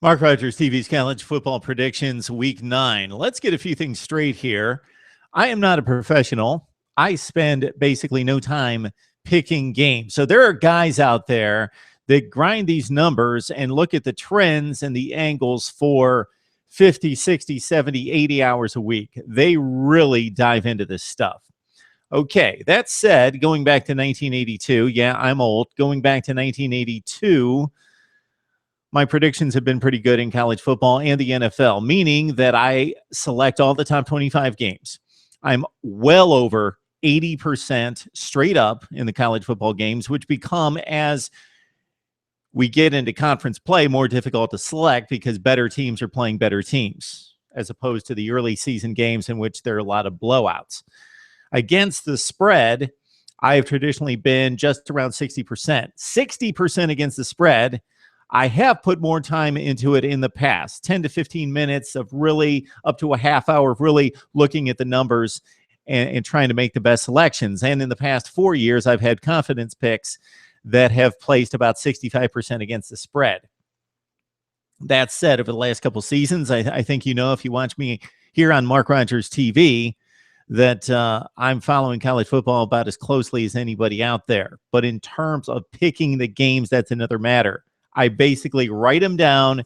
Mark Rogers TV's college football predictions week 9. Let's get a few things straight here. I am not a professional. I spend basically no time picking games. So there are guys out there that grind these numbers and look at the trends and the angles for 50, 60, 70, 80 hours a week. They really dive into this stuff. Okay, that said, going back to 1982, yeah, I'm old. Going back to 1982, my predictions have been pretty good in college football and the NFL, meaning that I select all the top 25 games. I'm well over 80% straight up in the college football games, which become, as we get into conference play, more difficult to select because better teams are playing better teams, as opposed to the early season games in which there are a lot of blowouts. Against the spread, I have traditionally been just around 60%. 60% against the spread. I have put more time into it in the past, 10 to 15 minutes of really up to a half hour of really looking at the numbers and trying to make the best selections. And in the past 4 years, I've had confidence picks that have placed about 65% against the spread. That said, over the last couple seasons, I think you know if you watch me here on Mark Rogers TV that I'm following college football about as closely as anybody out there. But in terms of picking the games, that's another matter. I basically write them down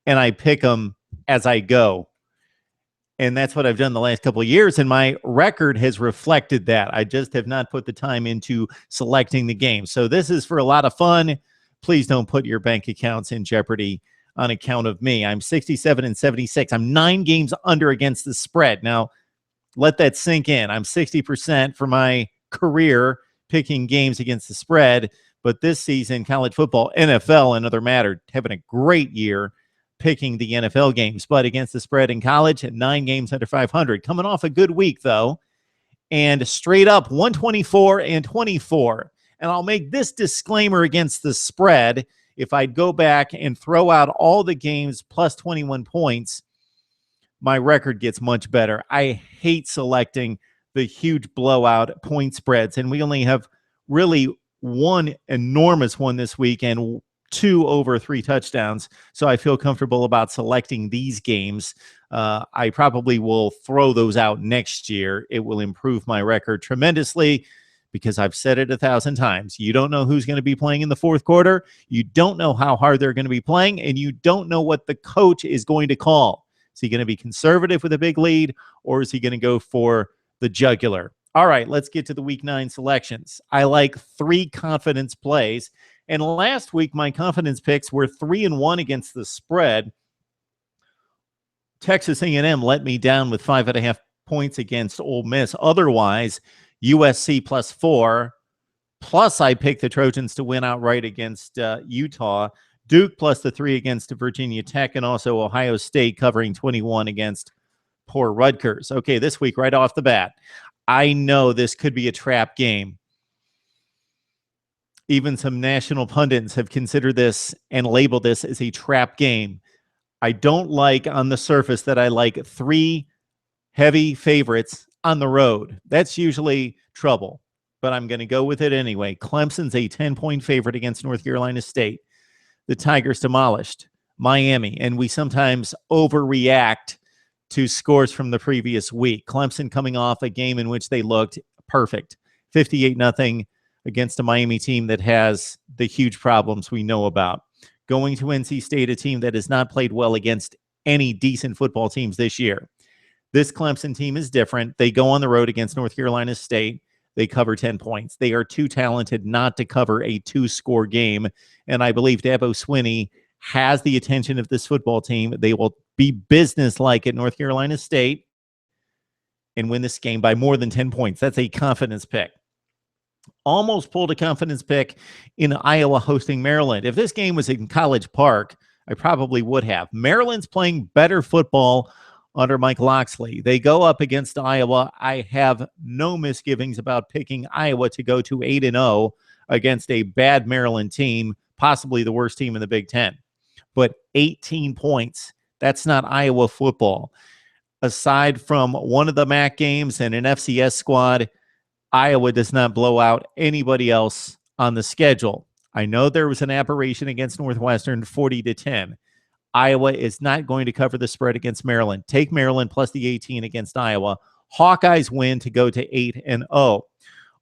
and I pick them as I go. And that's what I've done the last couple of years. And my record has reflected that. I just have not put the time into selecting the game. So this is for a lot of fun. Please don't put your bank accounts in jeopardy on account of me. I'm 67 and 76. I'm 9 games under against the spread. Now, let that sink in. I'm 60% for my career picking games against the spread. But this season, college football, NFL, another matter, having a great year picking the NFL games. But against the spread in college, at 9 games under 500. Coming off a good week, though. And straight up 124 and 24. And I'll make this disclaimer against the spread. If I'd go back and throw out all the games plus 21 points, my record gets much better. I hate selecting the huge blowout point spreads. And we only have really one enormous one this week and 2 over 3 touchdowns. So I feel comfortable about selecting these games. I probably will throw those out next year. It will improve my record tremendously because I've said it 1,000 times. You don't know who's going to be playing in the fourth quarter. You don't know how hard they're going to be playing, and you don't know what the coach is going to call. Is he going to be conservative with a big lead, or is he going to go for the jugular? All right, let's get to the week 9 selections. I like 3 confidence plays. And last week, my confidence picks were 3-1 against the spread. Texas A&M let me down with 5.5 points against Ole Miss. Otherwise, USC +4. Plus, I picked the Trojans to win outright against Utah. Duke plus the 3 against Virginia Tech, and also Ohio State covering 21 against poor Rutgers. Okay, this week, right off the bat, I know this could be a trap game. Even some national pundits have considered this and labeled this as a trap game. I don't like on the surface that I like 3 heavy favorites on the road. That's usually trouble, but I'm going to go with it anyway. Clemson's a 10-point favorite against North Carolina State. The Tigers demolished Miami, and we sometimes overreact to scores from the previous week. Clemson coming off a game in which they looked perfect. 58-0 against a Miami team that has the huge problems we know about. Going to NC State, a team that has not played well against any decent football teams this year. This Clemson team is different. They go on the road against North Carolina State. They cover 10 points. They are too talented not to cover a 2-score game. And I believe Dabo Swinney has the attention of this football team. They will be businesslike at North Carolina State and win this game by more than 10 points. That's a confidence pick. Almost pulled a confidence pick in Iowa hosting Maryland. If this game was in College Park, I probably would have. Maryland's playing better football under Mike Locksley. They go up against Iowa. I have no misgivings about picking Iowa to go to 8-0 against a bad Maryland team, possibly the worst team in the Big Ten. But 18 points, that's not Iowa football. Aside from one of the MAC games and an FCS squad, Iowa does not blow out anybody else on the schedule. I know there was an aberration against Northwestern, 40-10. Iowa is not going to cover the spread against Maryland. Take Maryland plus the 18 against Iowa. Hawkeyes win to go to 8-0.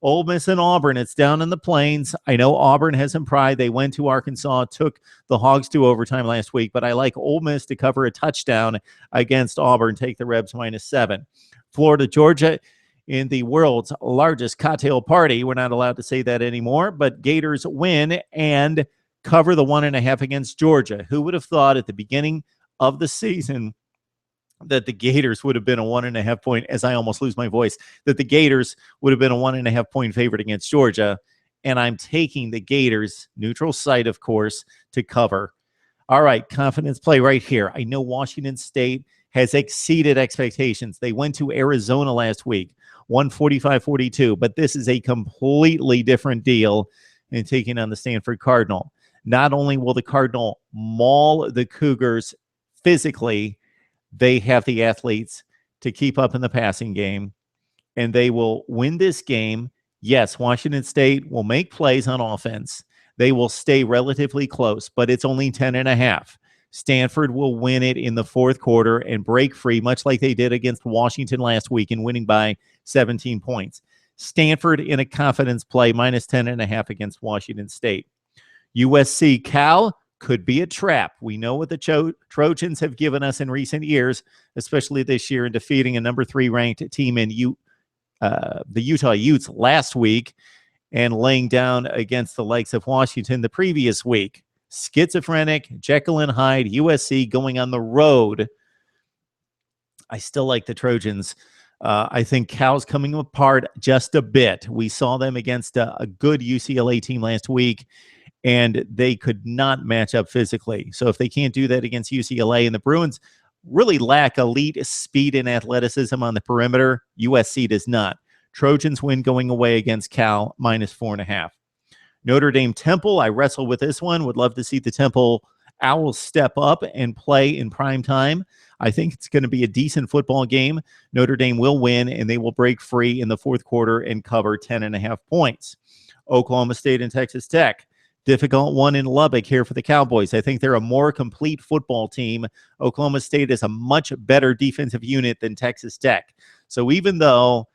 Ole Miss and Auburn, it's down in the plains. I know Auburn has some pride. They went to Arkansas, took the Hogs to overtime last week, but I like Ole Miss to cover a touchdown against Auburn. Take the Rebs -7. Florida, Georgia, in the world's largest cocktail party. We're not allowed to say that anymore, but Gators win and cover the 1.5 against Georgia. Who would have thought at the beginning of the season that the Gators would have been a 1.5 point, as I almost lose my voice, that the Gators would have been a 1.5 point favorite against Georgia. And I'm taking the Gators, neutral site, of course, to cover. All right, confidence play right here. I know Washington State has exceeded expectations. They went to Arizona last week, won 45-42, but this is a completely different deal in taking on the Stanford Cardinal. Not only will the Cardinal maul the Cougars physically, they have the athletes to keep up in the passing game, and they will win this game. Yes, Washington State will make plays on offense. They will stay relatively close, but it's only 10.5. Stanford will win it in the fourth quarter and break free, much like they did against Washington last week in winning by 17 points. Stanford in a confidence play, -10.5 against Washington State. USC-Cal could be a trap. We know what the Trojans have given us in recent years, especially this year in defeating a number 3 ranked team in the Utah Utes last week and laying down against the likes of Washington the previous week. Schizophrenic, Jekyll and Hyde, USC going on the road. I still like the Trojans. I think Cal's coming apart just a bit. We saw them against a good UCLA team last week, and they could not match up physically. So if they can't do that against UCLA, and the Bruins really lack elite speed and athleticism on the perimeter, USC does not. Trojans win going away against Cal, -4.5. Notre Dame-Temple, I wrestle with this one. Would love to see the Temple Owls step up and play in prime time. I think it's going to be a decent football game. Notre Dame will win, and they will break free in the fourth quarter and cover 10.5 points. Oklahoma State and Texas Tech. Difficult one in Lubbock here for the Cowboys. I think they're a more complete football team. Oklahoma State is a much better defensive unit than Texas Tech. So even though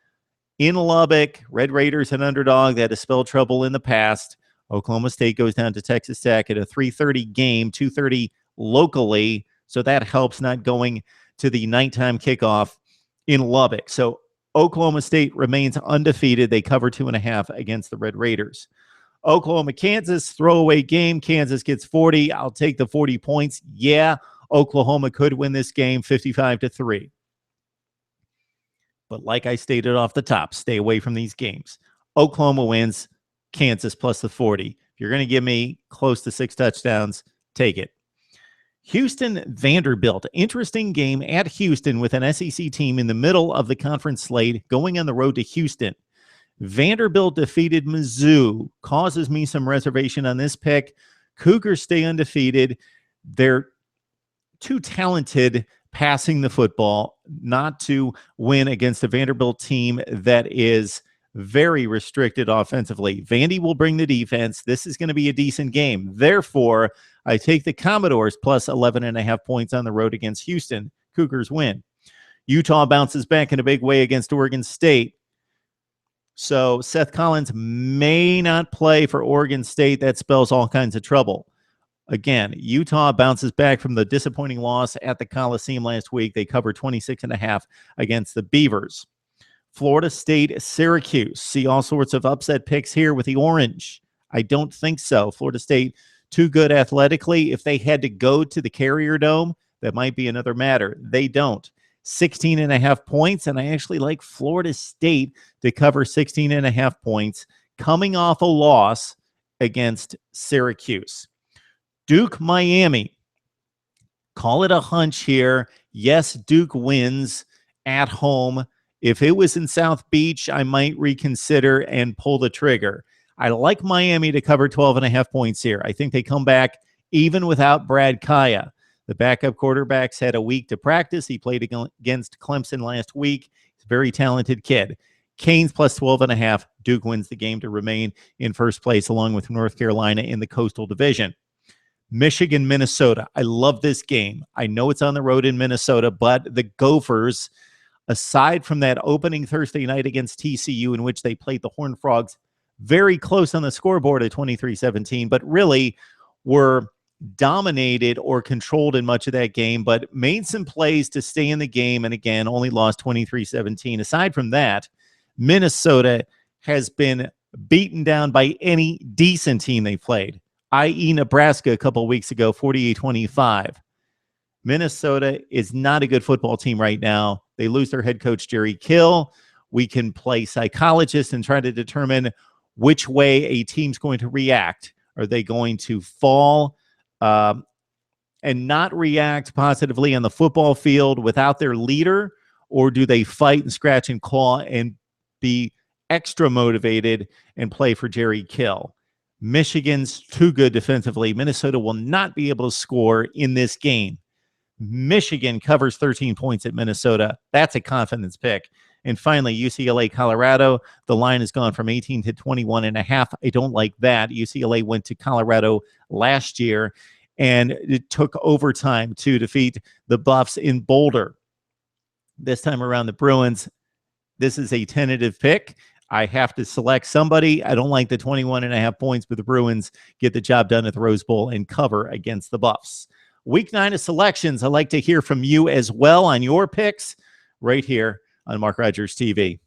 in Lubbock, Red Raiders an underdog that has spelled trouble in the past, Oklahoma State goes down to Texas Tech at a 3:30 game, 2:30 locally. So that helps not going to the nighttime kickoff in Lubbock. So Oklahoma State remains undefeated. They cover 2.5 against the Red Raiders. Oklahoma, Kansas, throwaway game. Kansas gets 40. I'll take the 40 points. Yeah, Oklahoma could win this game 55-3. But like I stated off the top, stay away from these games. Oklahoma wins, Kansas plus the 40. If you're going to give me close to 6 touchdowns, take it. Houston, Vanderbilt. Interesting game at Houston with an SEC team in the middle of the conference slate going on the road to Houston. Vanderbilt defeated Mizzou. Causes me some reservation on this pick. Cougars stay undefeated. They're too talented passing the football not to win against a Vanderbilt team that is very restricted offensively. Vandy will bring the defense. This is going to be a decent game. Therefore, I take the Commodores plus 11.5 points on the road against Houston. Cougars win. Utah bounces back in a big way against Oregon State. So Seth Collins may not play for Oregon State. That spells all kinds of trouble. Again, Utah bounces back from the disappointing loss at the Coliseum last week. They cover 26.5 against the Beavers. Florida State, Syracuse. See all sorts of upset picks here with the Orange. I don't think so. Florida State, too good athletically. If they had to go to the Carrier Dome, that might be another matter. They don't. 16.5 points, and I actually like Florida State to cover 16.5 points coming off a loss against Syracuse. Duke, Miami. Call it a hunch here. Yes, Duke wins at home. If it was in South Beach, I might reconsider and pull the trigger. I like Miami to cover 12.5 points here. I think they come back even without Brad Kaya. The backup quarterbacks had a week to practice. He played against Clemson last week. He's a very talented kid. Canes plus 12.5. Duke wins the game to remain in first place along with North Carolina in the Coastal Division. Michigan, Minnesota. I love this game. I know it's on the road in Minnesota, but the Gophers, aside from that opening Thursday night against TCU in which they played the Horned Frogs very close on the scoreboard at 23-17, but really were dominated or controlled in much of that game, but made some plays to stay in the game, and again, only lost 23-17. Aside from that, Minnesota has been beaten down by any decent team they played, i.e. Nebraska a couple of weeks ago, 48-25. Minnesota is not a good football team right now. They lose their head coach, Jerry Kill. We can play psychologist and try to determine which way a team's going to react. Are they going to fall and not react positively on the football field without their leader, or do they fight and scratch and claw and be extra motivated and play for Jerry Kill? Michigan's too good defensively. Minnesota will not be able to score in this game. Michigan covers 13 points at Minnesota. That's a confidence pick. And finally, UCLA, Colorado. The line has gone from 18 to 21.5. I don't like that. UCLA went to Colorado last year, and it took overtime to defeat the Buffs in Boulder. This time around, the Bruins. This is a tentative pick. I have to select somebody. I don't like the 21.5 points, but the Bruins get the job done at the Rose Bowl and cover against the Buffs. Week 9 of selections. I'd like to hear from you as well on your picks right here on Mark Rogers TV.